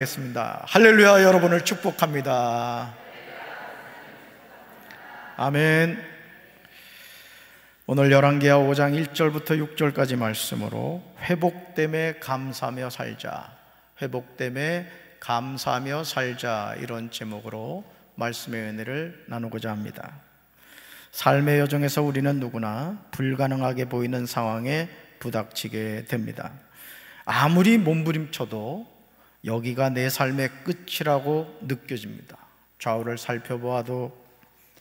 겠습니다. 할렐루야. 여러분을 축복합니다. 아멘. 오늘 열왕기하 5장 1절부터 6절까지 말씀으로 회복됨에 감사하며 살자, 회복됨에 감사하며 살자, 이런 제목으로 말씀의 은혜를 나누고자 합니다. 삶의 여정에서 우리는 누구나 불가능하게 보이는 상황에 부닥치게 됩니다. 아무리 몸부림쳐도 여기가 내 삶의 끝이라고 느껴집니다. 좌우를 살펴보아도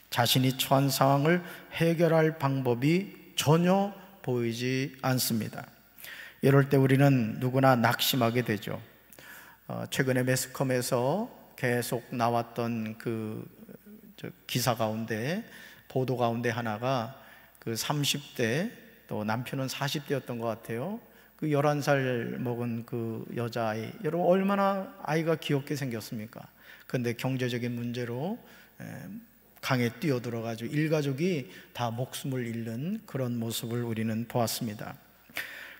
자신이 처한 상황을 해결할 방법이 전혀 보이지 않습니다. 이럴 때 우리는 누구나 낙심하게 되죠. 최근에 매스컴에서 계속 나왔던 기사 가운데, 보도 가운데 하나가 30대, 또 남편은 40대였던 것 같아요. 11살 먹은 여자아이, 여러분 얼마나 아이가 귀엽게 생겼습니까? 그런데 경제적인 문제로 강에 뛰어들어가지고 일가족이 다 목숨을 잃는 그런 모습을 우리는 보았습니다.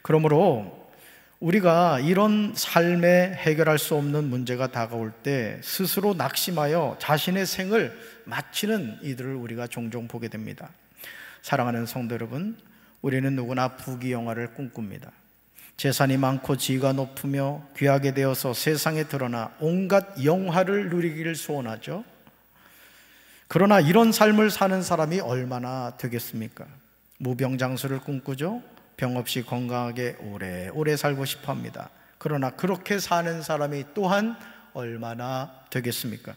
그러므로 우리가 이런 삶에 해결할 수 없는 문제가 다가올 때 스스로 낙심하여 자신의 생을 마치는 이들을 우리가 종종 보게 됩니다. 사랑하는 성도 여러분, 우리는 누구나 부귀영화를 꿈꿉니다. 재산이 많고 지위가 높으며 귀하게 되어서 세상에 드러나 온갖 영화를 누리기를 소원하죠. 그러나 이런 삶을 사는 사람이 얼마나 되겠습니까? 무병장수를 꿈꾸죠. 병 없이 건강하게 오래오래 살고 싶어 합니다. 그러나 그렇게 사는 사람이 또한 얼마나 되겠습니까?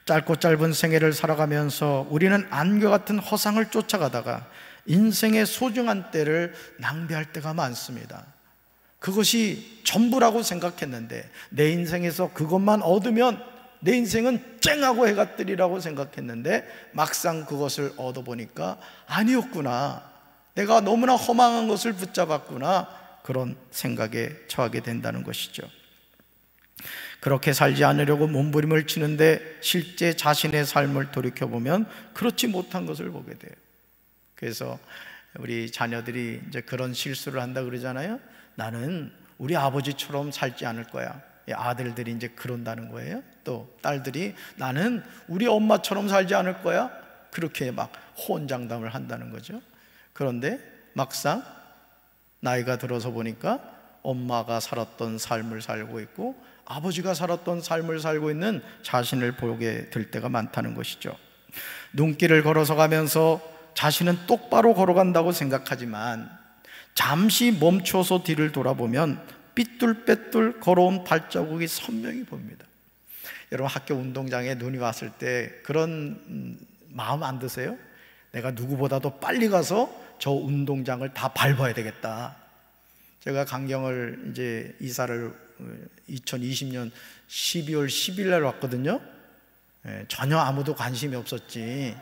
짧고 짧은 생애를 살아가면서 우리는 안개 같은 허상을 쫓아가다가 인생의 소중한 때를 낭비할 때가 많습니다. 그것이 전부라고 생각했는데, 내 인생에서 그것만 얻으면 내 인생은 쨍하고 해가 뜨리라고 생각했는데 막상 그것을 얻어보니까 아니었구나, 내가 너무나 허망한 것을 붙잡았구나, 그런 생각에 처하게 된다는 것이죠. 그렇게 살지 않으려고 몸부림을 치는데 실제 자신의 삶을 돌이켜보면 그렇지 못한 것을 보게 돼요. 그래서 우리 자녀들이 이제 그런 실수를 한다 그러잖아요. 나는 우리 아버지처럼 살지 않을 거야. 아들들이 이제 그런다는 거예요. 또 딸들이 나는 우리 엄마처럼 살지 않을 거야. 그렇게 막 호언장담을 한다는 거죠. 그런데 막상 나이가 들어서 보니까 엄마가 살았던 삶을 살고 있고 아버지가 살았던 삶을 살고 있는 자신을 보게 될 때가 많다는 것이죠. 눈길을 걸어서 가면서 자신은 똑바로 걸어간다고 생각하지만 잠시 멈춰서 뒤를 돌아보면 삐뚤빼뚤 걸어온 발자국이 선명히 보입니다. 여러분, 학교 운동장에 눈이 왔을 때 그런 마음 안 드세요? 내가 누구보다도 빨리 가서 저 운동장을 다 밟아야 되겠다. 제가 강경을 이제 이사를 2020년 12월 10일 날 왔거든요. 전혀 아무도 관심이 없었지.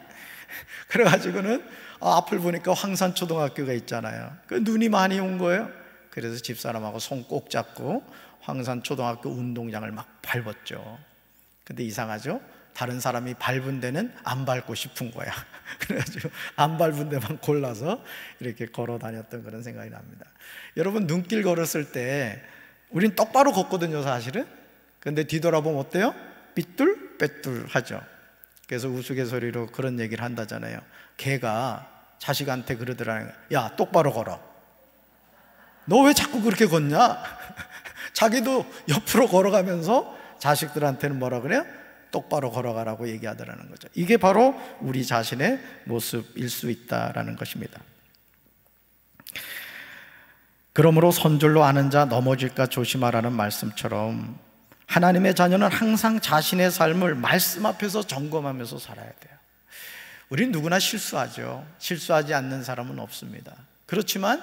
그래가지고는 앞을 보니까 황산초등학교가 있잖아요. 그 눈이 많이 온 거예요. 그래서 집사람하고 손 꼭 잡고 황산초등학교 운동장을 막 밟았죠. 근데 이상하죠? 다른 사람이 밟은 데는 안 밟고 싶은 거야. 그래가지고 안 밟은 데만 골라서 이렇게 걸어 다녔던 그런 생각이 납니다. 여러분, 눈길 걸었을 때 우린 똑바로 걷거든요, 사실은. 근데 뒤돌아보면 어때요? 삐뚤빼뚤하죠. 그래서 우스갯소리로 그런 얘기를 한다잖아요. 개가 자식한테 그러더라고요. 야, 똑바로 걸어. 너 왜 자꾸 그렇게 걷냐? 자기도 옆으로 걸어가면서 자식들한테는 뭐라 그래요? 똑바로 걸어가라고 얘기하더라는 거죠. 이게 바로 우리 자신의 모습일 수 있다라는 것입니다. 그러므로 손절로 아는 자 넘어질까 조심하라는 말씀처럼 하나님의 자녀는 항상 자신의 삶을 말씀 앞에서 점검하면서 살아야 돼요. 우린 누구나 실수하죠. 실수하지 않는 사람은 없습니다. 그렇지만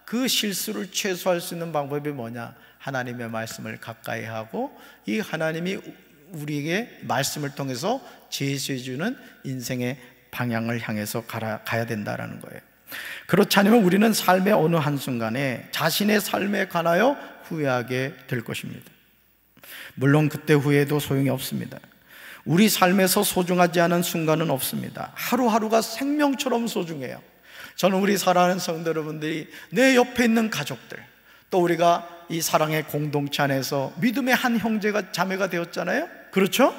그 실수를 최소화할 수 있는 방법이 뭐냐? 하나님의 말씀을 가까이 하고 이 하나님이 우리에게 말씀을 통해서 제시해주는 인생의 방향을 향해서 가야 된다는 거예요. 그렇지 않으면 우리는 삶의 어느 한순간에 자신의 삶에 관하여 후회하게 될 것입니다. 물론 그때 후회도 소용이 없습니다. 우리 삶에서 소중하지 않은 순간은 없습니다. 하루하루가 생명처럼 소중해요. 저는 우리 사랑하는 성도 여러분들이 내 옆에 있는 가족들, 또 우리가 이 사랑의 공동체 안에서 믿음의 한 형제가 자매가 되었잖아요. 그렇죠?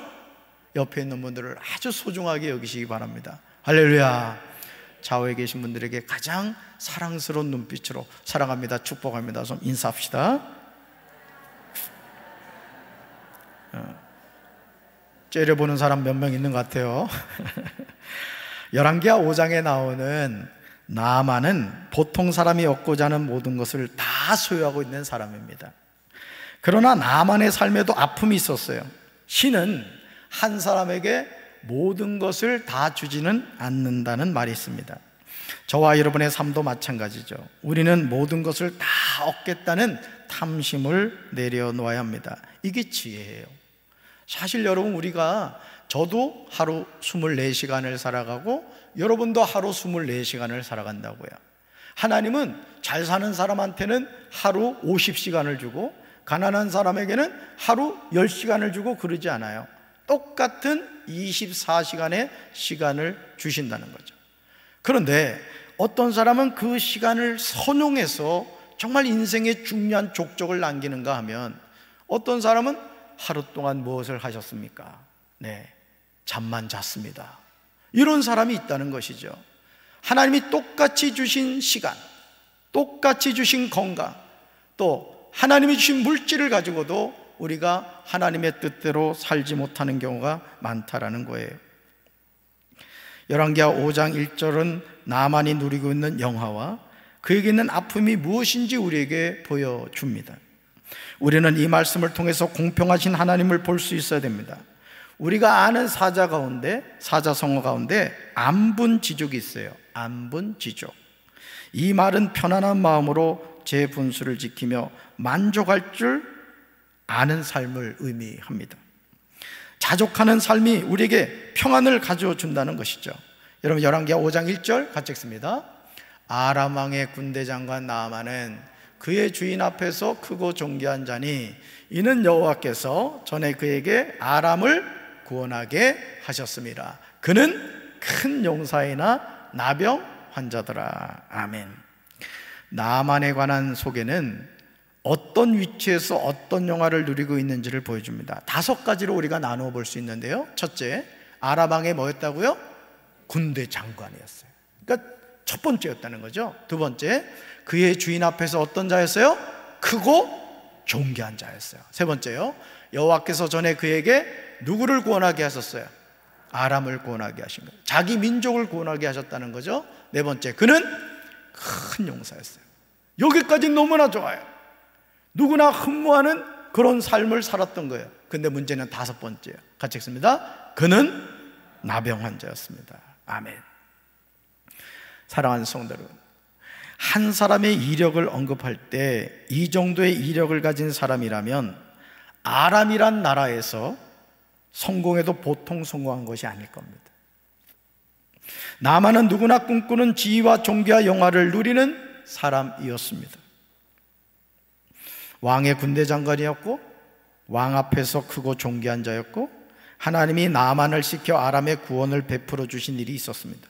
옆에 있는 분들을 아주 소중하게 여기시기 바랍니다. 할렐루야. 좌우에 계신 분들에게 가장 사랑스러운 눈빛으로 사랑합니다, 축복합니다 좀 인사합시다. 째려보는 사람 몇 명 있는 것 같아요. 열왕기하 5장에 나오는 나아만은 보통 사람이 얻고자 하는 모든 것을 다 소유하고 있는 사람입니다. 그러나 나아만의 삶에도 아픔이 있었어요. 신은 한 사람에게 모든 것을 다 주지는 않는다는 말이 있습니다. 저와 여러분의 삶도 마찬가지죠. 우리는 모든 것을 다 얻겠다는 탐심을 내려놓아야 합니다. 이게 지혜예요. 사실 여러분, 저도 하루 24시간을 살아가고 여러분도 하루 24시간을 살아간다고요. 하나님은 잘 사는 사람한테는 하루 50시간을 주고 가난한 사람에게는 하루 10시간을 주고 그러지 않아요. 똑같은 24시간의 시간을 주신다는 거죠. 그런데 어떤 사람은 그 시간을 선용해서 정말 인생의 중요한 족적을 남기는가 하면, 어떤 사람은 하루 동안 무엇을 하셨습니까? 네, 잠만 잤습니다. 이런 사람이 있다는 것이죠. 하나님이 똑같이 주신 시간, 똑같이 주신 건강, 또 하나님이 주신 물질을 가지고도 우리가 하나님의 뜻대로 살지 못하는 경우가 많다라는 거예요. 열왕기하 5장 1절은 나만이 누리고 있는 영화와 그에게 있는 아픔이 무엇인지 우리에게 보여줍니다. 우리는 이 말씀을 통해서 공평하신 하나님을 볼 수 있어야 됩니다. 우리가 아는 사자성어 가운데 안분지족이 있어요. 안분지족. 이 말은 편안한 마음으로 제 분수를 지키며 만족할 줄 아는 삶을 의미합니다. 자족하는 삶이 우리에게 평안을 가져다 준다는 것이죠. 여러분, 열왕기하 5장 1절 같이 읽습니다. 아람 왕의 군대 장관 나아만은 그의 주인 앞에서 크고 존귀한 자니 이는 여호와께서 전에 그에게 아람을 구원하게 하셨습니다. 그는 큰 용사이나 나병 환자더라. 아멘. 나아만에 관한 소개는 어떤 위치에서 어떤 영화를 누리고 있는지를 보여줍니다. 5가지로 우리가 나누어 볼 수 있는데요. 첫째, 아람 왕의 뭐였다고요? 군대 장관이었어요. 그러니까 첫 번째였다는 거죠. 두 번째, 그의 주인 앞에서 어떤 자였어요? 크고 존귀한 자였어요. 세 번째요, 여호와께서 전에 그에게 누구를 구원하게 하셨어요? 아람을 구원하게 하신 거예요. 자기 민족을 구원하게 하셨다는 거죠. 네 번째, 그는 큰 용사였어요. 여기까지 너무나 좋아요. 누구나 흠모하는 그런 삶을 살았던 거예요. 근데 문제는 5번째예요. 같이 읽습니다. 그는 나병 환자였습니다. 아멘. 사랑하는 성도 여러분, 한 사람의 이력을 언급할 때 이 정도의 이력을 가진 사람이라면 아람이란 나라에서 성공해도 보통 성공한 것이 아닐 겁니다. 나아만은 누구나 꿈꾸는 지위와 존귀와 영화를 누리는 사람이었습니다. 왕의 군대 장관이었고 왕 앞에서 크고 존귀한 자였고 하나님이 나아만을 시켜 아람의 구원을 베풀어 주신 일이 있었습니다.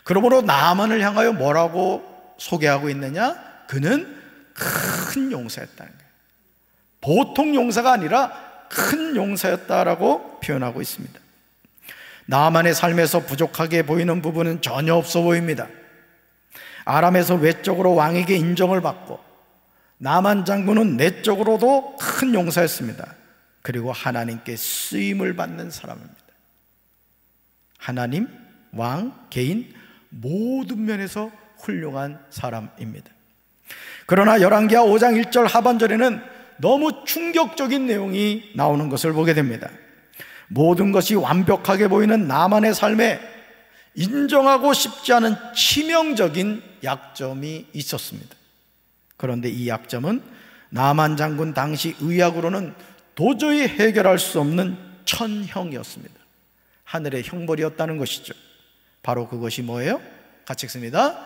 그러므로 나아만을 향하여 뭐라고 소개하고 있느냐? 그는 큰 용사였다는 거예요. 보통 용사가 아니라 큰 용사였다라고 표현하고 있습니다. 나아만의 삶에서 부족하게 보이는 부분은 전혀 없어 보입니다. 아람에서 외적으로 왕에게 인정을 받고 나아만 장군은 내적으로도 큰 용사였습니다. 그리고 하나님께 쓰임을 받는 사람입니다. 하나님, 왕, 개인 모든 면에서 훌륭한 사람입니다. 그러나 열왕기하 5장 1절 하반절에는 너무 충격적인 내용이 나오는 것을 보게 됩니다. 모든 것이 완벽하게 보이는 나아만의 삶에 인정하고 싶지 않은 치명적인 약점이 있었습니다. 그런데 이 약점은 나아만 장군 당시 의학으로는 도저히 해결할 수 없는 천형이었습니다. 하늘의 형벌이었다는 것이죠. 바로 그것이 뭐예요? 같이 읽습니다.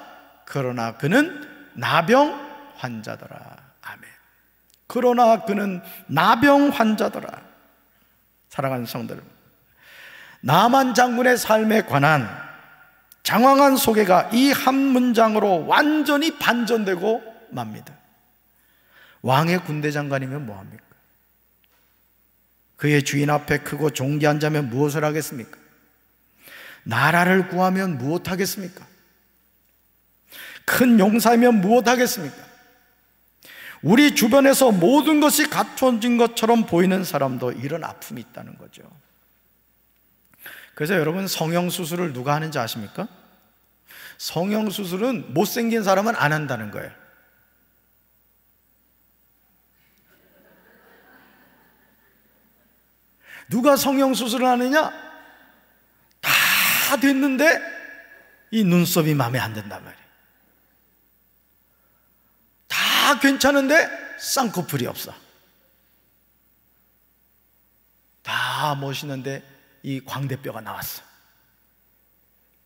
그러나 그는 나병 환자더라. 아멘. 그러나 그는 나병 환자더라. 사랑하는 성도 여러분, 나아만 장군의 삶에 관한 장황한 소개가 이 한 문장으로 완전히 반전되고 맙니다. 왕의 군대 장관이면 뭐합니까? 그의 주인 앞에 크고 존귀한 자면 무엇을 하겠습니까? 나라를 구하면 무엇하겠습니까? 큰 용사이면 무엇하겠습니까? 우리 주변에서 모든 것이 갖춰진 것처럼 보이는 사람도 이런 아픔이 있다는 거죠. 그래서 여러분, 성형수술을 누가 하는지 아십니까? 성형수술은 못생긴 사람은 안 한다는 거예요. 누가 성형수술을 하느냐? 다 됐는데 이 눈썹이 마음에 안 든단 말이에요. 다 괜찮은데 쌍꺼풀이 없어. 다 멋있는데 이 광대뼈가 나왔어.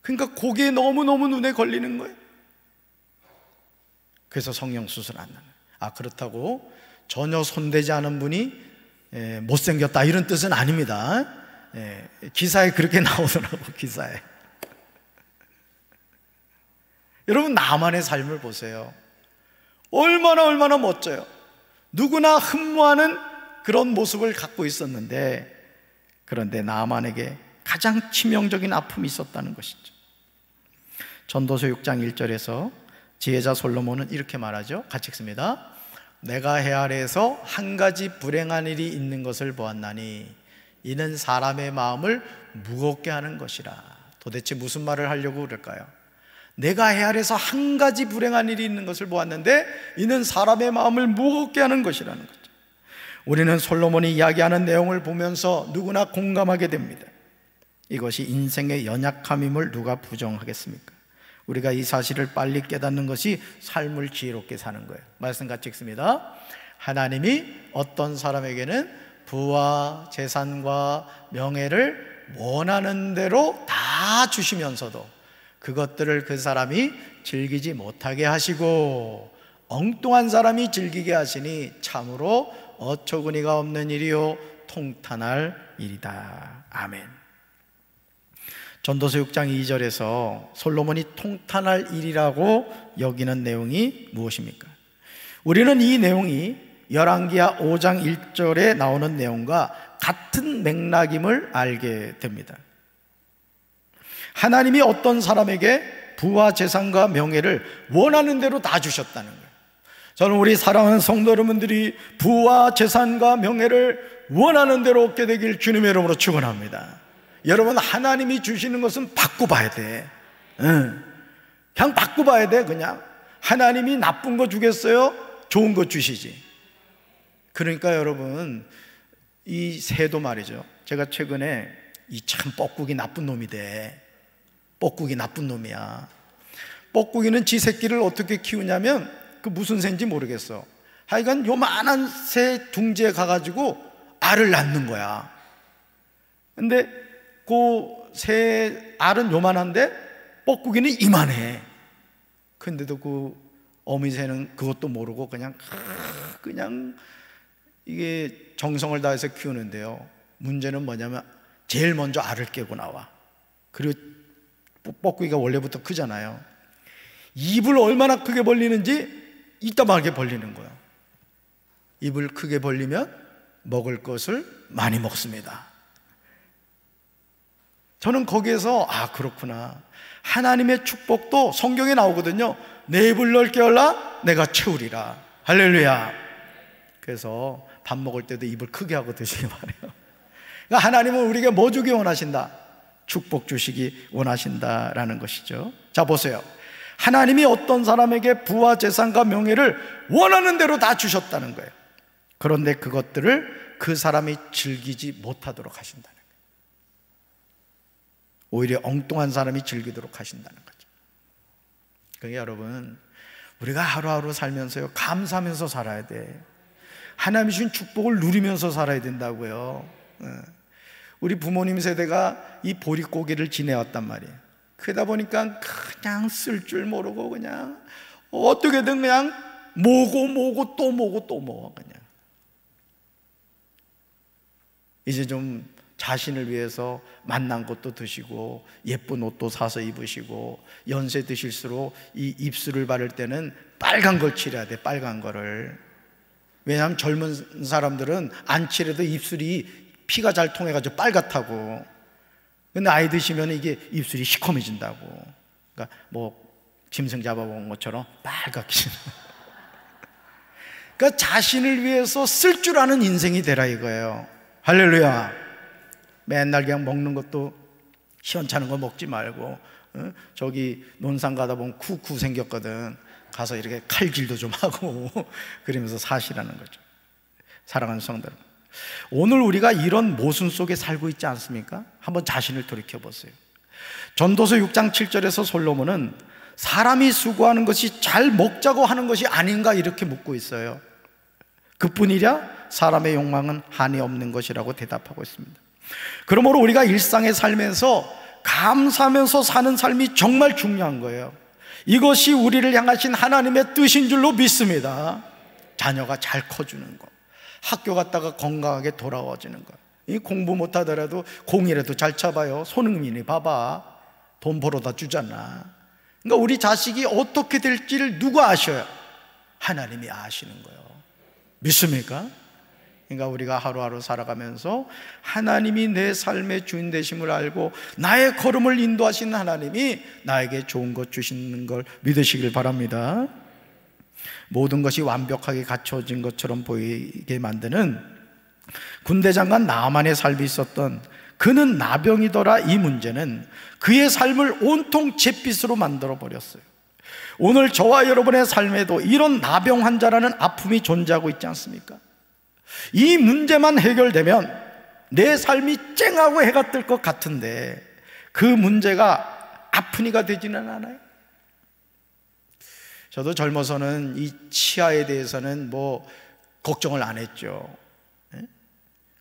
그러니까 고기에 너무너무 눈에 걸리는 거예요. 그래서 성형수술 안 하는. 그렇다고 전혀 손대지 않은 분이 못생겼다 이런 뜻은 아닙니다. 기사에 그렇게 나오더라고, 기사에. 여러분, 나만의 삶을 보세요. 얼마나 멋져요. 누구나 흠모하는 그런 모습을 갖고 있었는데, 그런데 나만에게 가장 치명적인 아픔이 있었다는 것이죠. 전도서 6장 1절에서 지혜자 솔로몬은 이렇게 말하죠. 같이 읽습니다. 내가 해 아래에서 한 가지 불행한 일이 있는 것을 보았나니 이는 사람의 마음을 무겁게 하는 것이라. 도대체 무슨 말을 하려고 그럴까요? 내가 해 아래에서 한 가지 불행한 일이 있는 것을 보았는데 이는 사람의 마음을 무겁게 하는 것이라는 거죠. 우리는 솔로몬이 이야기하는 내용을 보면서 누구나 공감하게 됩니다. 이것이 인생의 연약함임을 누가 부정하겠습니까? 우리가 이 사실을 빨리 깨닫는 것이 삶을 지혜롭게 사는 거예요. 말씀 같이 읽습니다. 하나님이 어떤 사람에게는 부와 재산과 명예를 원하는 대로 다 주시면서도 그것들을 그 사람이 즐기지 못하게 하시고 엉뚱한 사람이 즐기게 하시니 참으로 어처구니가 없는 일이요 통탄할 일이다. 아멘. 전도서 6장 2절에서 솔로몬이 통탄할 일이라고 여기는 내용이 무엇입니까? 우리는 이 내용이 열왕기하 5장 1절에 나오는 내용과 같은 맥락임을 알게 됩니다. 하나님이 어떤 사람에게 부와 재산과 명예를 원하는 대로 다 주셨다는 거예요. 저는 우리 사랑하는 성도 여러분들이 부와 재산과 명예를 원하는 대로 얻게 되길 주님의 이름으로 축원합니다. 여러분, 하나님이 주시는 것은 받고 봐야 돼. 그냥 받고 봐야 돼. 그냥 하나님이 나쁜 거 주겠어요? 좋은 거 주시지. 그러니까 여러분, 이 새도 말이죠. 제가 최근에 이 참 뻐꾸기 나쁜 놈이 돼. 뻐꾸기 나쁜 놈이야. 뻐꾸기는 지 새끼를 어떻게 키우냐면 그 무슨 새인지 모르겠어. 하여간 요만한 새 둥지에 가가지고 알을 낳는 거야. 근데 그 새 알은 요만한데 뻐꾸기는 이만해. 근데도 그 어미새는 그것도 모르고 그냥 이게 정성을 다해서 키우는데요, 문제는 뭐냐면 제일 먼저 알을 깨고 나와. 그리고 뻐꾸기가 원래부터 크잖아요. 입을 얼마나 크게 벌리는지 이따만하게 벌리는 거예요. 입을 크게 벌리면 먹을 것을 많이 먹습니다. 저는 거기에서 그렇구나, 하나님의 축복도 성경에 나오거든요. 내 입을 넓게 열라 내가 채우리라. 할렐루야. 그래서 밥 먹을 때도 입을 크게 하고 드시기 바래요. 그러니까 하나님은 우리에게 뭐 주기 원하신다? 축복 주시기 원하신다라는 것이죠. 자, 보세요. 하나님이 어떤 사람에게 부와 재산과 명예를 원하는 대로 다 주셨다는 거예요. 그런데 그것들을 그 사람이 즐기지 못하도록 하신다는 거예요. 오히려 엉뚱한 사람이 즐기도록 하신다는 거죠. 그러니까 여러분, 우리가 하루하루 살면서요, 감사하면서 살아야 돼. 하나님이 주신 축복을 누리면서 살아야 된다고요. 우리 부모님 세대가 이 보릿고개를 지내왔단 말이에요. 그러다 보니까 그냥 쓸 줄 모르고 그냥 어떻게든 그냥 모고 또 모고 그냥. 이제 좀 자신을 위해서 맛난 것도 드시고 예쁜 옷도 사서 입으시고 연세 드실수록 이 입술을 바를 때는 빨간 걸 칠해야 돼. 빨간 거를. 왜냐하면 젊은 사람들은 안 칠해도 입술이 피가 잘 통해가지고 빨갛다고. 근데 나이 드시면 이게 입술이 시커매진다고. 그러니까 뭐 짐승 잡아본 것처럼 빨갛게. 그러니까 자신을 위해서 쓸 줄 아는 인생이 되라 이거예요. 할렐루야. 맨날 그냥 먹는 것도 시원찮은 거 먹지 말고, 저기 논산 가다 보면 쿠쿠 생겼거든. 가서 이렇게 칼질도 좀 하고 그러면서 사시라는 거죠. 사랑하는 성도 여러분, 오늘 우리가 이런 모순 속에 살고 있지 않습니까? 한번 자신을 돌이켜보세요. 전도서 6장 7절에서 솔로몬은 사람이 수고하는 것이 잘 먹자고 하는 것이 아닌가 이렇게 묻고 있어요. 그뿐이랴 사람의 욕망은 한이 없는 것이라고 대답하고 있습니다. 그러므로 우리가 일상의 삶에서 감사하면서 사는 삶이 정말 중요한 거예요. 이것이 우리를 향하신 하나님의 뜻인 줄로 믿습니다. 자녀가 잘 커주는 것, 학교 갔다가 건강하게 돌아와지는 것, 이 공부 못하더라도 공이라도 잘 쳐봐요. 손흥민이 봐봐, 돈 벌어다 주잖아. 그러니까 우리 자식이 어떻게 될지를 누가 아셔요? 하나님이 아시는 거예요. 믿습니까? 그러니까 우리가 하루하루 살아가면서 하나님이 내 삶의 주인 되심을 알고 나의 걸음을 인도하시는 하나님이 나에게 좋은 것 주시는 걸 믿으시길 바랍니다. 모든 것이 완벽하게 갖춰진 것처럼 보이게 만드는 군대 장관 나만의 삶이 있었던 그는 나병이더라. 이 문제는 그의 삶을 온통 잿빛으로 만들어 버렸어요. 오늘 저와 여러분의 삶에도 이런 나병 환자라는 아픔이 존재하고 있지 않습니까? 이 문제만 해결되면 내 삶이 쨍하고 해가 뜰 것 같은데 그 문제가 아프니가 되지는 않아요. 저도 젊어서는 이 치아에 대해서는 뭐 걱정을 안 했죠.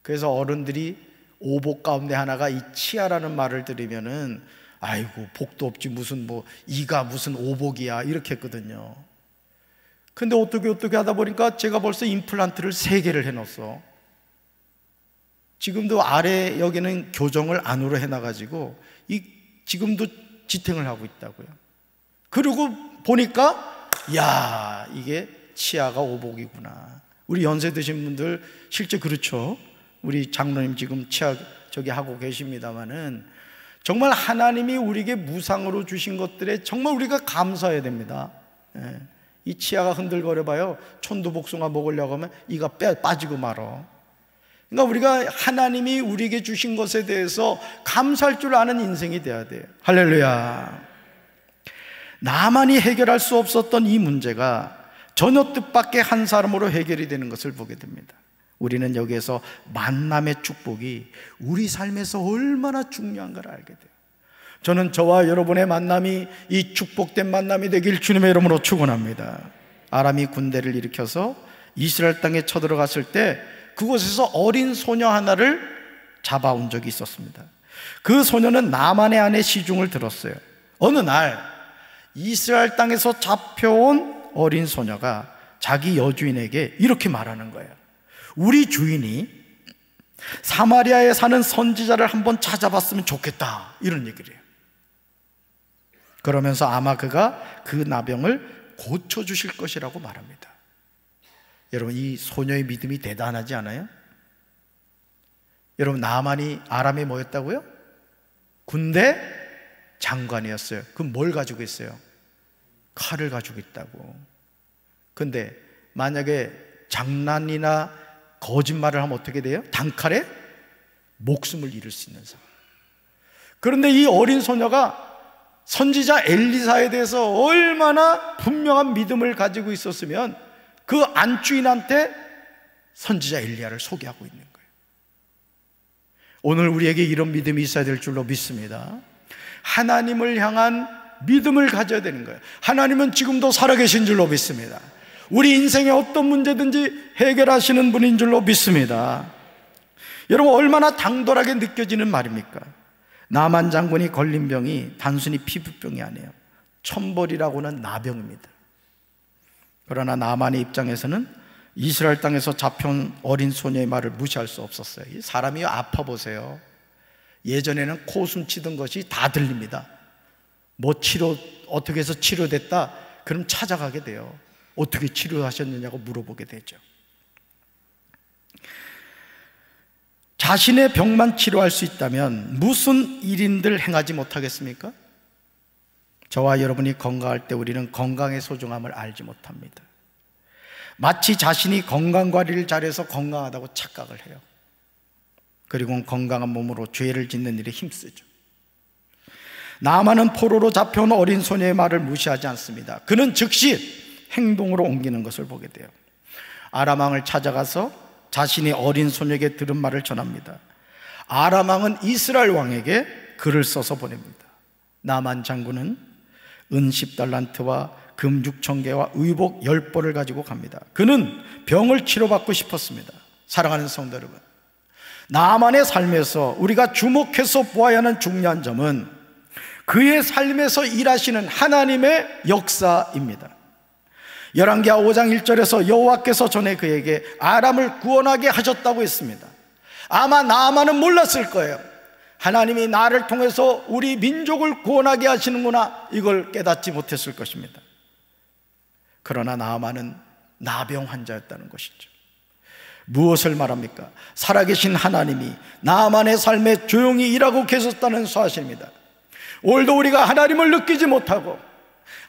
그래서 어른들이 오복 가운데 하나가 이 치아라는 말을 들으면은 아이고 복도 없지 무슨 뭐 이가 무슨 오복이야 이렇게 했거든요. 근데 어떻게 하다 보니까 제가 벌써 임플란트를 3개를 해놨어. 지금도 아래 여기는 교정을 안으로 해놔가지고 지금도 지탱을 하고 있다고요. 그리고 보니까 야 이게 치아가 오복이구나. 우리 연세 드신 분들 실제 그렇죠. 우리 장로님 지금 치아 저기 하고 계십니다마는 정말 하나님이 우리에게 무상으로 주신 것들에 정말 우리가 감사해야 됩니다. 이 치아가 흔들거려봐요. 촌두복숭아 먹으려고 하면 이가 빠지고 말어. 그러니까 우리가 하나님이 우리에게 주신 것에 대해서 감사할 줄 아는 인생이 돼야 돼요. 할렐루야. 나만이 해결할 수 없었던 이 문제가 전혀 뜻밖의 한 사람으로 해결이 되는 것을 보게 됩니다. 우리는 여기에서 만남의 축복이 우리 삶에서 얼마나 중요한 걸 알게 돼요. 저는 저와 여러분의 만남이 이 축복된 만남이 되길 주님의 이름으로 축원합니다. 아람이 군대를 일으켜서 이스라엘 땅에 쳐들어갔을 때 그곳에서 어린 소녀 하나를 잡아온 적이 있었습니다. 그 소녀는 나만의 아내 시중을 들었어요. 어느 날 이스라엘 땅에서 잡혀온 어린 소녀가 자기 여주인에게 이렇게 말하는 거예요. 우리 주인이 사마리아에 사는 선지자를 한번 찾아봤으면 좋겠다 이런 얘기를 해요. 그러면서 아마 그가 그 나병을 고쳐주실 것이라고 말합니다. 여러분 이 소녀의 믿음이 대단하지 않아요? 여러분 나만이 아람에 뭐였다고요? 군대 장관이었어요. 그럼 뭘 가지고 있어요? 칼을 가지고 있다고. 근데 만약에 장난이나 거짓말을 하면 어떻게 돼요? 단칼에 목숨을 잃을 수 있는 상황. 그런데 이 어린 소녀가 선지자 엘리사에 대해서 얼마나 분명한 믿음을 가지고 있었으면 그 안주인한테 선지자 엘리야를 소개하고 있는 거예요. 오늘 우리에게 이런 믿음이 있어야 될 줄로 믿습니다. 하나님을 향한 믿음을 가져야 되는 거예요. 하나님은 지금도 살아계신 줄로 믿습니다. 우리 인생의 어떤 문제든지 해결하시는 분인 줄로 믿습니다. 여러분 얼마나 당돌하게 느껴지는 말입니까? 나만 장군이 걸린 병이 단순히 피부병이 아니에요. 천벌이라고는 나병입니다. 그러나 나만의 입장에서는 이스라엘 땅에서 잡혀온 어린 소녀의 말을 무시할 수 없었어요. 이 사람이 아파 보세요. 예전에는 코숨 치던 것이 다 들립니다. 뭐 어떻게 해서 치료됐다? 그럼 찾아가게 돼요. 어떻게 치료하셨느냐고 물어보게 되죠. 자신의 병만 치료할 수 있다면 무슨 일인들 행하지 못하겠습니까? 저와 여러분이 건강할 때 우리는 건강의 소중함을 알지 못합니다. 마치 자신이 건강관리를 잘해서 건강하다고 착각을 해요. 그리고 건강한 몸으로 죄를 짓는 일에 힘쓰죠. 나아만은 포로로 잡혀온 어린 소녀의 말을 무시하지 않습니다. 그는 즉시 행동으로 옮기는 것을 보게 돼요. 아람 왕을 찾아가서 자신이 어린 소녀에게 들은 말을 전합니다. 아람 왕은 이스라엘 왕에게 글을 써서 보냅니다. 나만 장군은 은 10달란트와 금 6,000개와 의복 10벌을 가지고 갑니다. 그는 병을 치료받고 싶었습니다. 사랑하는 성도 여러분, 나만의 삶에서 우리가 주목해서 보아야 하는 중요한 점은 그의 삶에서 일하시는 하나님의 역사입니다. 열왕기하 5장 1절에서 여호와께서 전에 그에게 아람을 구원하게 하셨다고 했습니다. 아마 나아만은 몰랐을 거예요. 하나님이 나를 통해서 우리 민족을 구원하게 하시는구나, 이걸 깨닫지 못했을 것입니다. 그러나 나아만은 나병 환자였다는 것이죠. 무엇을 말합니까? 살아계신 하나님이 나아만의 삶에 조용히 일하고 계셨다는 사실입니다. 오늘도 우리가 하나님을 느끼지 못하고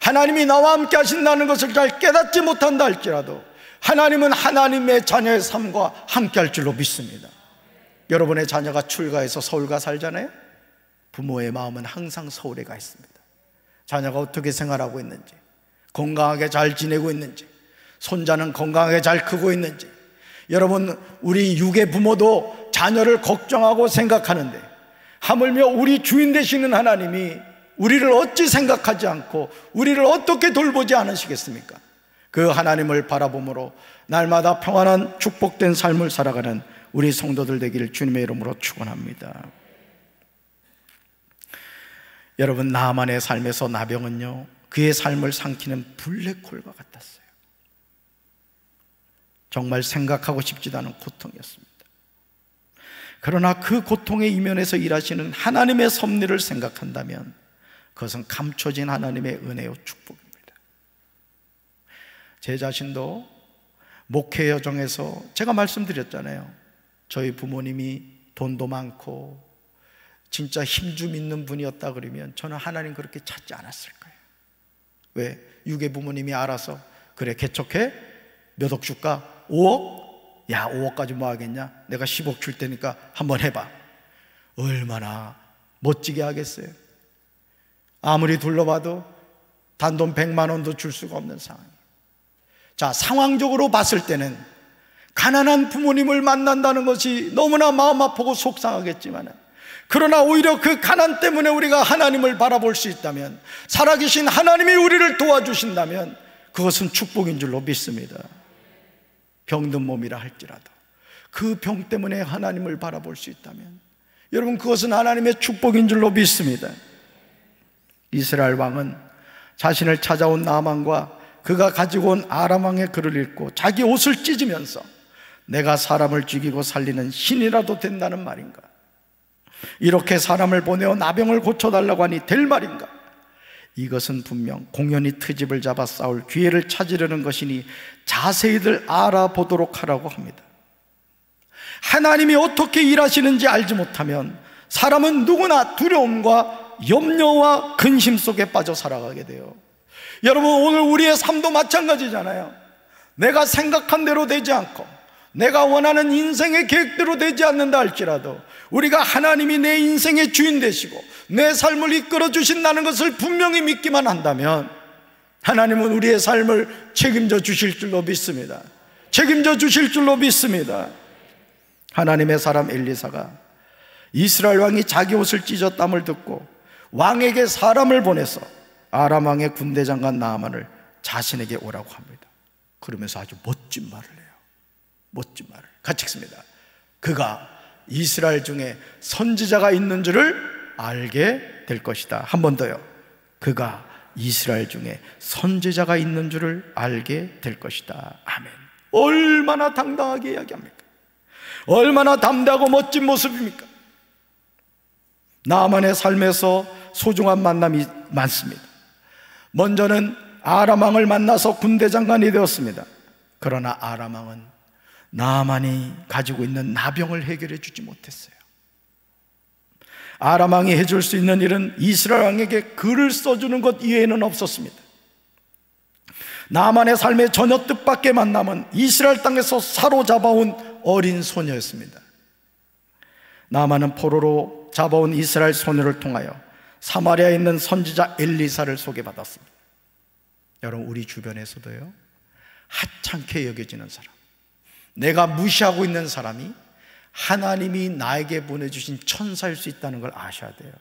하나님이 나와 함께 하신다는 것을 잘 깨닫지 못한다 할지라도 하나님은 하나님의 자녀의 삶과 함께 할 줄로 믿습니다. 여러분의 자녀가 출가해서 서울 가 살잖아요. 부모의 마음은 항상 서울에 가 있습니다. 자녀가 어떻게 생활하고 있는지, 건강하게 잘 지내고 있는지, 손자는 건강하게 잘 크고 있는지. 여러분, 우리 육의 부모도 자녀를 걱정하고 생각하는데 하물며 우리 주인 되시는 하나님이 우리를 어찌 생각하지 않고 우리를 어떻게 돌보지 않으시겠습니까? 그 하나님을 바라봄으로 날마다 평안한 축복된 삶을 살아가는 우리 성도들 되기를 주님의 이름으로 축원합니다. 여러분, 나아만의 삶에서 나병은요, 그의 삶을 삼키는 블랙홀과 같았어요. 정말 생각하고 싶지도 않은 고통이었습니다. 그러나 그 고통의 이면에서 일하시는 하나님의 섭리를 생각한다면 그것은 감춰진 하나님의 은혜요 축복입니다. 제 자신도 목회 여정에서 제가 말씀드렸잖아요. 저희 부모님이 돈도 많고 진짜 힘좀 있는 분이었다 그러면 저는 하나님 그렇게 찾지 않았을 거예요. 왜? 육의 부모님이 알아서 그래 개척해? 몇 억 줄까? 5억? 야, 5억까지 뭐 하겠냐? 내가 10억 줄 테니까 한번 해봐. 얼마나 멋지게 하겠어요? 아무리 둘러봐도 단돈 100만 원도 줄 수가 없는 상황이에요. 자, 상황적으로 봤을 때는 가난한 부모님을 만난다는 것이 너무나 마음 아프고 속상하겠지만, 그러나 오히려 그 가난 때문에 우리가 하나님을 바라볼 수 있다면, 살아계신 하나님이 우리를 도와주신다면 그것은 축복인 줄로 믿습니다. 병든 몸이라 할지라도 그 병 때문에 하나님을 바라볼 수 있다면 여러분, 그것은 하나님의 축복인 줄로 믿습니다. 이스라엘 왕은 자신을 찾아온 나아만과 그가 가지고 온 아람 왕의 글을 읽고 자기 옷을 찢으면서 내가 사람을 죽이고 살리는 신이라도 된다는 말인가? 이렇게 사람을 보내어 나병을 고쳐달라고 하니 될 말인가? 이것은 분명 공연히 트집을 잡아 싸울 기회를 찾으려는 것이니 자세히들 알아보도록 하라고 합니다. 하나님이 어떻게 일하시는지 알지 못하면 사람은 누구나 두려움과 염려와 근심 속에 빠져 살아가게 돼요. 여러분, 오늘 우리의 삶도 마찬가지잖아요. 내가 생각한 대로 되지 않고 내가 원하는 인생의 계획대로 되지 않는다 할지라도 우리가 하나님이 내 인생의 주인 되시고 내 삶을 이끌어 주신다는 것을 분명히 믿기만 한다면 하나님은 우리의 삶을 책임져 주실 줄로 믿습니다. 책임져 주실 줄로 믿습니다. 하나님의 사람 엘리사가 이스라엘 왕이 자기 옷을 찢었담을 듣고 왕에게 사람을 보내서 아람 왕의 군대 장관 나아만을 자신에게 오라고 합니다. 그러면서 아주 멋진 말을 해요. 멋진 말을 같이 읽습니다. 그가 이스라엘 중에 선지자가 있는 줄을 알게 될 것이다. 한 번 더요. 그가 이스라엘 중에 선지자가 있는 줄을 알게 될 것이다. 아멘. 얼마나 당당하게 이야기합니까? 얼마나 담대하고 멋진 모습입니까? 나아만의 삶에서 소중한 만남이 많습니다. 먼저는 아람 왕을 만나서 군대 장관이 되었습니다. 그러나 아람 왕은 나만이 가지고 있는 나병을 해결해 주지 못했어요. 아람 왕이 해줄 수 있는 일은 이스라엘 왕에게 글을 써주는 것 이외에는 없었습니다. 나만의 삶의 전혀 뜻밖에만 남은 이스라엘 땅에서 사로잡아온 어린 소녀였습니다. 나만은 포로로 잡아온 이스라엘 소녀를 통하여 사마리아에 있는 선지자 엘리사를 소개받았습니다. 여러분, 우리 주변에서도요, 하찮게 여겨지는 사람, 내가 무시하고 있는 사람이 하나님이 나에게 보내주신 천사일 수 있다는 걸 아셔야 돼요.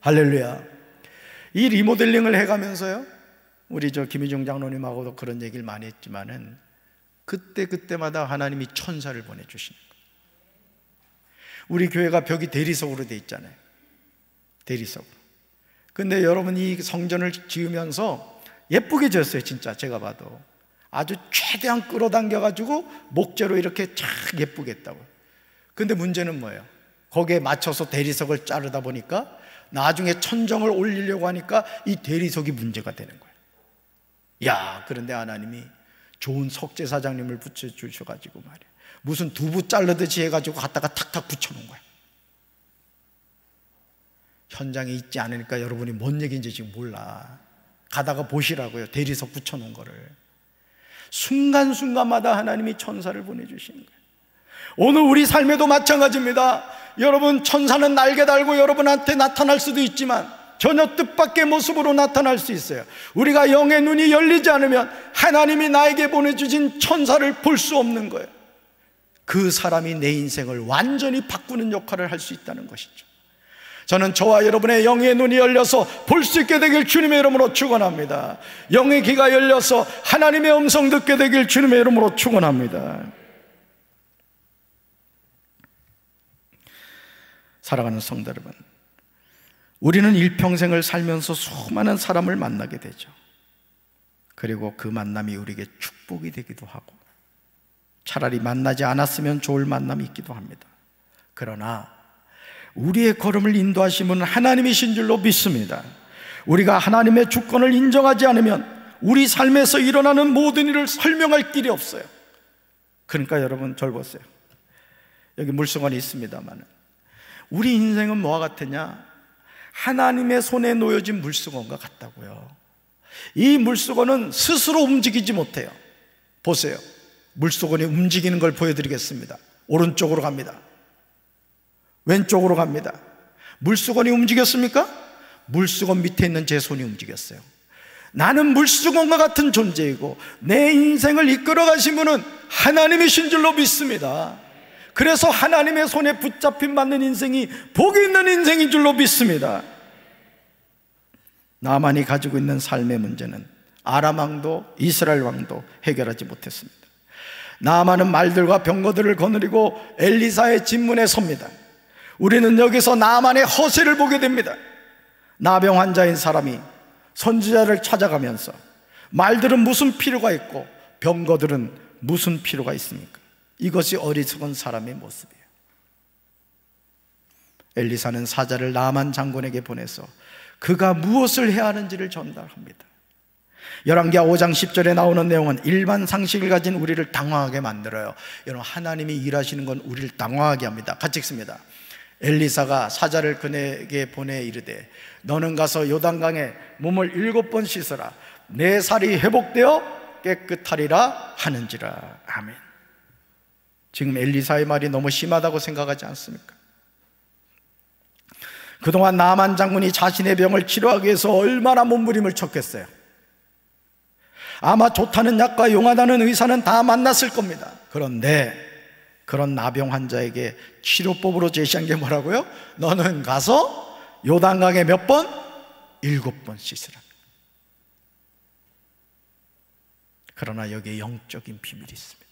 할렐루야. 이 리모델링을 해가면서요, 우리 김희중 장로님하고도 그런 얘기를 많이 했지만은 그때마다 하나님이 천사를 보내주시는 거예요. 우리 교회가 벽이 대리석으로 돼 있잖아요. 대리석으로. 근데 여러분, 이 성전을 지으면서 예쁘게 지었어요. 진짜 제가 봐도 아주 최대한 끌어당겨가지고 목재로 이렇게 쫙 예쁘게 했다고. 근데 문제는 뭐예요? 거기에 맞춰서 대리석을 자르다 보니까 나중에 천정을 올리려고 하니까 이 대리석이 문제가 되는 거예요. 야, 그런데 하나님이 좋은 석재사장님을 붙여주셔가지고 말이에요, 무슨 두부 자르듯이 해가지고 갖다가 탁탁 붙여놓은 거예요. 현장에 있지 않으니까 여러분이 뭔 얘기인지 지금 몰라. 가다가 보시라고요. 대리석 붙여놓은 거를. 순간순간마다 하나님이 천사를 보내주시는 거예요. 오늘 우리 삶에도 마찬가지입니다. 여러분, 천사는 날개 달고 여러분한테 나타날 수도 있지만 전혀 뜻밖의 모습으로 나타날 수 있어요. 우리가 영의 눈이 열리지 않으면 하나님이 나에게 보내주신 천사를 볼 수 없는 거예요. 그 사람이 내 인생을 완전히 바꾸는 역할을 할 수 있다는 것이죠. 저는 저와 여러분의 영의 눈이 열려서 볼 수 있게 되길 주님의 이름으로 축원합니다. 영의 귀가 열려서 하나님의 음성 듣게 되길 주님의 이름으로 축원합니다. 사랑하는 성도 여러분, 우리는 일평생을 살면서 수많은 사람을 만나게 되죠. 그리고 그 만남이 우리에게 축복이 되기도 하고, 차라리 만나지 않았으면 좋을 만남이 있기도 합니다. 그러나 우리의 걸음을 인도하심은 하나님이신 줄로 믿습니다. 우리가 하나님의 주권을 인정하지 않으면 우리 삶에서 일어나는 모든 일을 설명할 길이 없어요. 그러니까 여러분, 절 보세요. 여기 물수건이 있습니다만 우리 인생은 뭐와 같으냐? 하나님의 손에 놓여진 물수건과 같다고요. 이 물수건은 스스로 움직이지 못해요. 보세요. 물수건이 움직이는 걸 보여드리겠습니다. 오른쪽으로 갑니다. 왼쪽으로 갑니다. 물수건이 움직였습니까? 물수건 밑에 있는 제 손이 움직였어요. 나는 물수건과 같은 존재이고 내 인생을 이끌어 가신 분은 하나님이신 줄로 믿습니다. 그래서 하나님의 손에 붙잡힌 받는 인생이 복이 있는 인생인 줄로 믿습니다. 나만이 가지고 있는 삶의 문제는 아람 왕도 이스라엘 왕도 해결하지 못했습니다. 나만은 말들과 병거들을 거느리고 엘리사의 진문에 섭니다. 우리는 여기서 나만의 허세를 보게 됩니다. 나병 환자인 사람이 선지자를 찾아가면서 말들은 무슨 필요가 있고 병거들은 무슨 필요가 있습니까? 이것이 어리석은 사람의 모습이에요. 엘리사는 사자를 나만 장군에게 보내서 그가 무엇을 해야 하는지를 전달합니다. 열왕기하 5장 10절에 나오는 내용은 일반 상식을 가진 우리를 당황하게 만들어요. 여러분, 하나님이 일하시는 건 우리를 당황하게 합니다. 같이 읽습니다. 엘리사가 사자를 그에게 보내 이르되 너는 가서 요단강에 몸을 7번 씻으라. 내 살이 회복되어 깨끗하리라 하는지라. 아멘. 지금 엘리사의 말이 너무 심하다고 생각하지 않습니까? 그동안 나만 장군이 자신의 병을 치료하기 위해서 얼마나 몸부림을 쳤겠어요. 아마 좋다는 약과 용하다는 의사는 다 만났을 겁니다. 그런데 그런 나병 환자에게 치료법으로 제시한 게 뭐라고요? 너는 가서 요단강에 몇 번? 7번 씻으라. 그러나 여기에 영적인 비밀이 있습니다.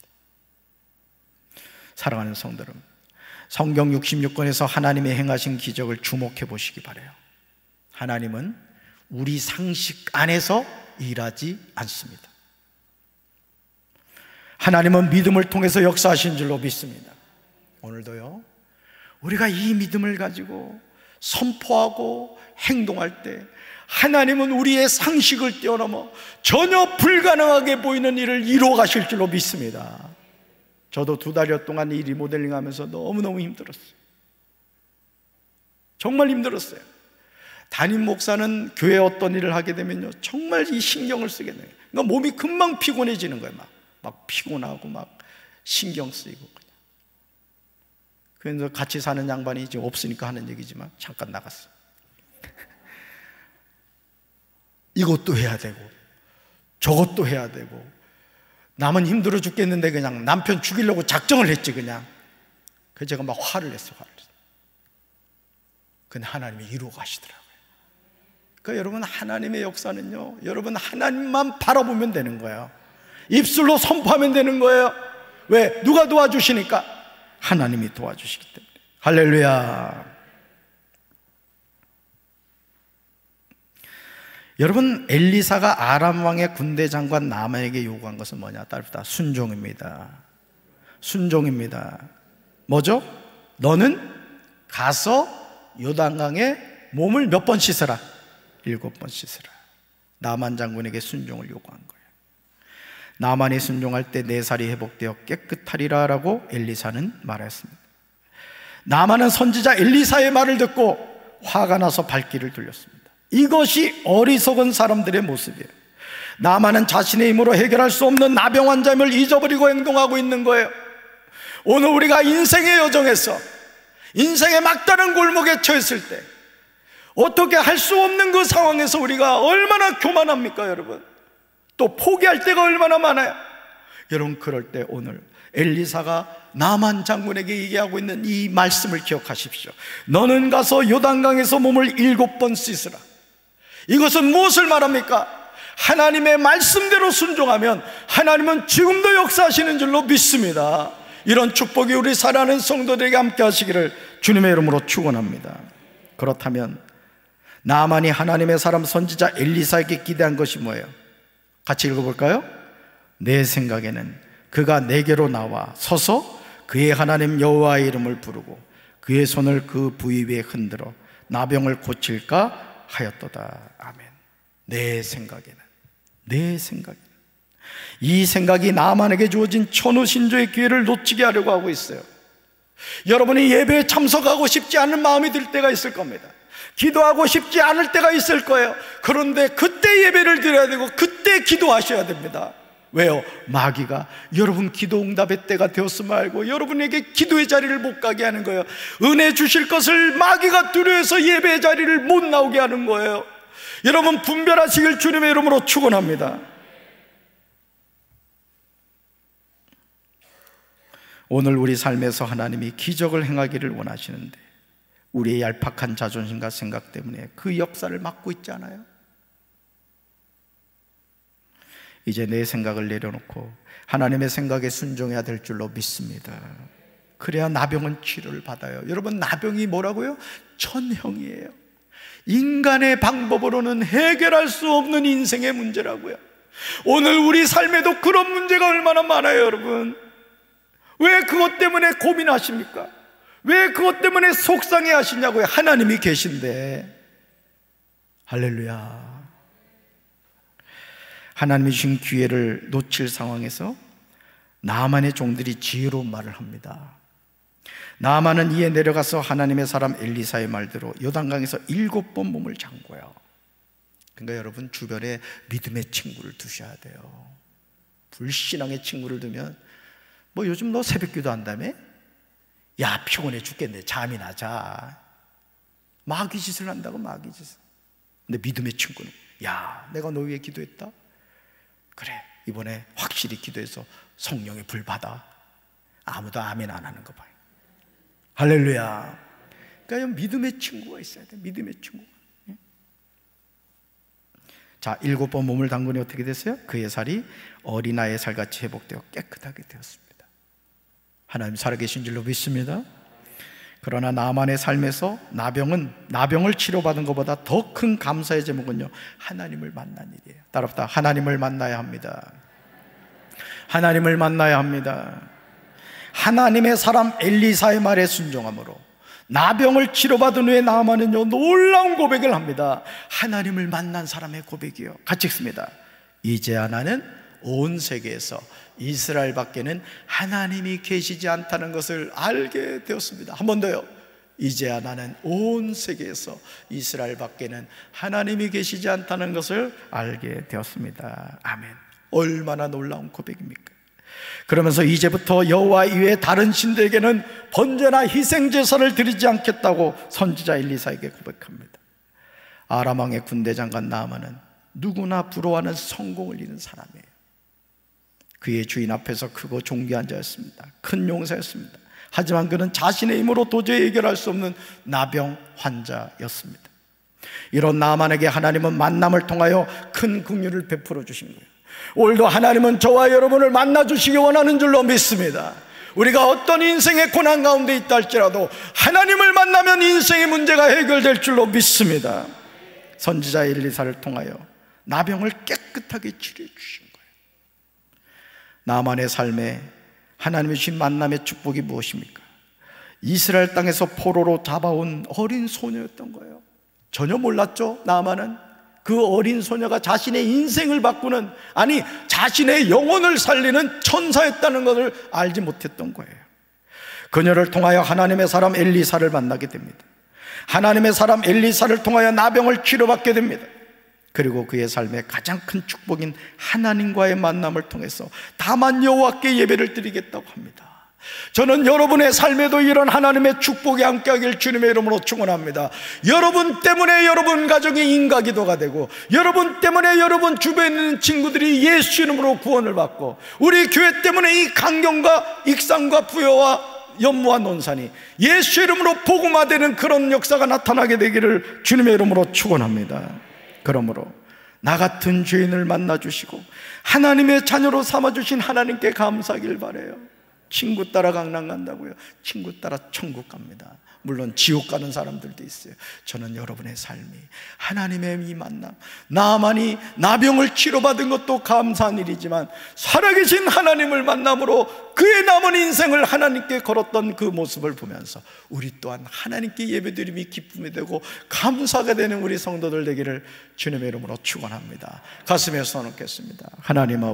사랑하는 성도 여러분, 성경 66권에서 하나님이 행하신 기적을 주목해 보시기 바라요. 하나님은 우리 상식 안에서 일하지 않습니다. 하나님은 믿음을 통해서 역사하신 줄로 믿습니다. 오늘도요, 우리가 이 믿음을 가지고 선포하고 행동할 때 하나님은 우리의 상식을 뛰어넘어 전혀 불가능하게 보이는 일을 이루어 가실 줄로 믿습니다. 저도 2달여 동안 이 리모델링 하면서 너무너무 힘들었어요. 정말 힘들었어요. 담임 목사는 교회 어떤 일을 하게 되면요, 정말 이 신경을 쓰게 돼요. 그러니까 몸이 금방 피곤해지는 거예요. 막 피곤하고 막 신경 쓰이고. 그래서 같이 사는 양반이 이제 없으니까 하는 얘기지만 잠깐 나갔어요. 이것도 해야 되고 저것도 해야 되고, 남은 힘들어 죽겠는데 그냥 남편 죽이려고 작정을 했지 그냥. 그래서 제가 막 화를 냈어요. 근데 하나님이 이루어 가시더라고요. 그러니까 여러분, 하나님의 역사는요, 여러분 하나님만 바라보면 되는 거예요. 입술로 선포하면 되는 거예요. 왜? 누가 도와주시니까? 하나님이 도와주시기 때문에. 할렐루야. 여러분, 엘리사가 아람 왕의 군대 장관 나만에게 요구한 것은 뭐냐? 따릅니다. 순종입니다. 순종입니다. 뭐죠? 너는 가서 요단강에 몸을 몇 번 씻으라? 7번 씻으라. 나만 장군에게 순종을 요구한 거예요. 나만이 순종할 때 내 살이 회복되어 깨끗하리라 라고 엘리사는 말했습니다. 나만은 선지자 엘리사의 말을 듣고 화가 나서 발길을 돌렸습니다. 이것이 어리석은 사람들의 모습이에요. 나만은 자신의 힘으로 해결할 수 없는 나병 환자임을 잊어버리고 행동하고 있는 거예요. 오늘 우리가 인생의 여정에서, 인생의 막다른 골목에 처했을 때, 어떻게 할 수 없는 그 상황에서 우리가 얼마나 교만합니까 여러분? 또 포기할 때가 얼마나 많아요. 여러분, 그럴 때 오늘 엘리사가 나만 장군에게 얘기하고 있는 이 말씀을 기억하십시오. 너는 가서 요단강에서 몸을 7번 씻으라. 이것은 무엇을 말합니까? 하나님의 말씀대로 순종하면 하나님은 지금도 역사하시는 줄로 믿습니다. 이런 축복이 우리 사랑하는 성도들에게 함께 하시기를 주님의 이름으로 축원합니다. 그렇다면 나만이 하나님의 사람 선지자 엘리사에게 기대한 것이 뭐예요? 같이 읽어볼까요? 내 생각에는 그가 내게로 나와 서서 그의 하나님 여호와의 이름을 부르고 그의 손을 그 부위 위에 흔들어 나병을 고칠까 하였도다. 아멘. 내 생각에는, 이 생각이 나만에게 주어진 천우신조의 기회를 놓치게 하려고 하고 있어요. 여러분이 예배에 참석하고 싶지 않은 마음이 들 때가 있을 겁니다. 기도하고 싶지 않을 때가 있을 거예요. 그런데 그때 예배를 드려야 되고 그때 기도하셔야 됩니다. 왜요? 마귀가 여러분 기도 응답의 때가 되었음을 알고 여러분에게 기도의 자리를 못 가게 하는 거예요. 은혜 주실 것을 마귀가 두려워해서 예배의 자리를 못 나오게 하는 거예요. 여러분, 분별하시길 주님의 이름으로 축원합니다. 오늘 우리 삶에서 하나님이 기적을 행하기를 원하시는데 우리의 얄팍한 자존심과 생각 때문에 그 역사를 막고 있지 않아요? 이제 내 생각을 내려놓고 하나님의 생각에 순종해야 될 줄로 믿습니다. 그래야 나병은 치료를 받아요. 여러분, 나병이 뭐라고요? 천형이에요. 인간의 방법으로는 해결할 수 없는 인생의 문제라고요. 오늘 우리 삶에도 그런 문제가 얼마나 많아요. 여러분, 왜 그것 때문에 고민하십니까? 왜 그것 때문에 속상해 하시냐고요? 하나님이 계신데. 할렐루야. 하나님이 주신 기회를 놓칠 상황에서 나만의 종들이 지혜로운 말을 합니다. 나만은 이에 내려가서 하나님의 사람 엘리사의 말대로 요단강에서 7번 몸을 잠궈요. 그러니까 여러분, 주변에 믿음의 친구를 두셔야 돼요. 불신앙의 친구를 두면 뭐 요즘 너 새벽기도 한다며? 야, 피곤해 죽겠네, 잠이나 자. 마귀 짓을 한다고, 마귀 짓을. 근데 믿음의 친구는, 야, 내가 너 위해 기도했다? 그래, 이번에 확실히 기도해서 성령의 불 받아. 아무도 아멘 안 하는 거 봐요. 할렐루야. 그러니까 믿음의 친구가 있어야 돼. 믿음의 친구가. 자, 7번 몸을 담그니 어떻게 됐어요? 그의 살이 어린아이의 살같이 회복되어 깨끗하게 되었습니다. 하나님 살아계신 줄로 믿습니다. 그러나 나만의 삶에서 나병을 치료받은 것보다 더 큰 감사의 제목은요, 하나님을 만난 일이에요. 따라합시다. 하나님을 만나야 합니다. 하나님을 만나야 합니다. 하나님의 사람 엘리사의 말에 순종함으로 나병을 치료받은 후에 나아만은요, 놀라운 고백을 합니다. 하나님을 만난 사람의 고백이요. 같이 읽습니다. 이제야 나는 온 세계에서 이스라엘 밖에는 하나님이 계시지 않다는 것을 알게 되었습니다. 한 번 더요. 이제야 나는 온 세계에서 이스라엘 밖에는 하나님이 계시지 않다는 것을 알게 되었습니다. 아멘. 얼마나 놀라운 고백입니까? 그러면서 이제부터 여호와 이외에 다른 신들에게는 번제나 희생 제사를 드리지 않겠다고 선지자 엘리사에게 고백합니다. 아람 왕의 군대 장관 나아만은 누구나 부러워하는 성공을 이룬 사람이에요. 그의 주인 앞에서 크고 존귀한 자였습니다. 큰 용사였습니다. 하지만 그는 자신의 힘으로 도저히 해결할 수 없는 나병 환자였습니다. 이런 나아만에게 하나님은 만남을 통하여 큰 긍휼을 베풀어 주신 거예요. 오늘도 하나님은 저와 여러분을 만나주시기 원하는 줄로 믿습니다. 우리가 어떤 인생의 고난 가운데 있다 할지라도 하나님을 만나면 인생의 문제가 해결될 줄로 믿습니다. 선지자 엘리사를 통하여 나병을 깨끗하게 치료해 주신 거예요. 나만의 삶에 하나님의 주신 만남의 축복이 무엇입니까? 이스라엘 땅에서 포로로 잡아온 어린 소녀였던 거예요. 전혀 몰랐죠. 나만은 그 어린 소녀가 자신의 인생을 바꾸는, 아니 자신의 영혼을 살리는 천사였다는 것을 알지 못했던 거예요. 그녀를 통하여 하나님의 사람 엘리사를 만나게 됩니다. 하나님의 사람 엘리사를 통하여 나병을 치료받게 됩니다. 그리고 그의 삶의 가장 큰 축복인 하나님과의 만남을 통해서 다만 여호와께 예배를 드리겠다고 합니다. 저는 여러분의 삶에도 이런 하나님의 축복이 함께하길 주님의 이름으로 축원합니다. 여러분 때문에 여러분 가정이 인가기도가 되고, 여러분 때문에 여러분 주변에 있는 친구들이 예수 이름으로 구원을 받고, 우리 교회 때문에 이 강경과 익산과 부여와 연무와 논산이 예수 이름으로 복음화되는 그런 역사가 나타나게 되기를 주님의 이름으로 축원합니다. 그러므로 나 같은 죄인을 만나주시고 하나님의 자녀로 삼아주신 하나님께 감사하길 바라요. 친구 따라 강남 간다고요? 친구 따라 천국 갑니다. 물론 지옥 가는 사람들도 있어요. 저는 여러분의 삶이 하나님의 이 만남, 나만이 나병을 치료받은 것도 감사한 일이지만 살아계신 하나님을 만남으로 그의 남은 인생을 하나님께 걸었던 그 모습을 보면서 우리 또한 하나님께 예배드림이 기쁨이 되고 감사가 되는 우리 성도들 되기를 주님의 이름으로 축원합니다. 가슴에 손 얹겠습니다. 하나님 아버지,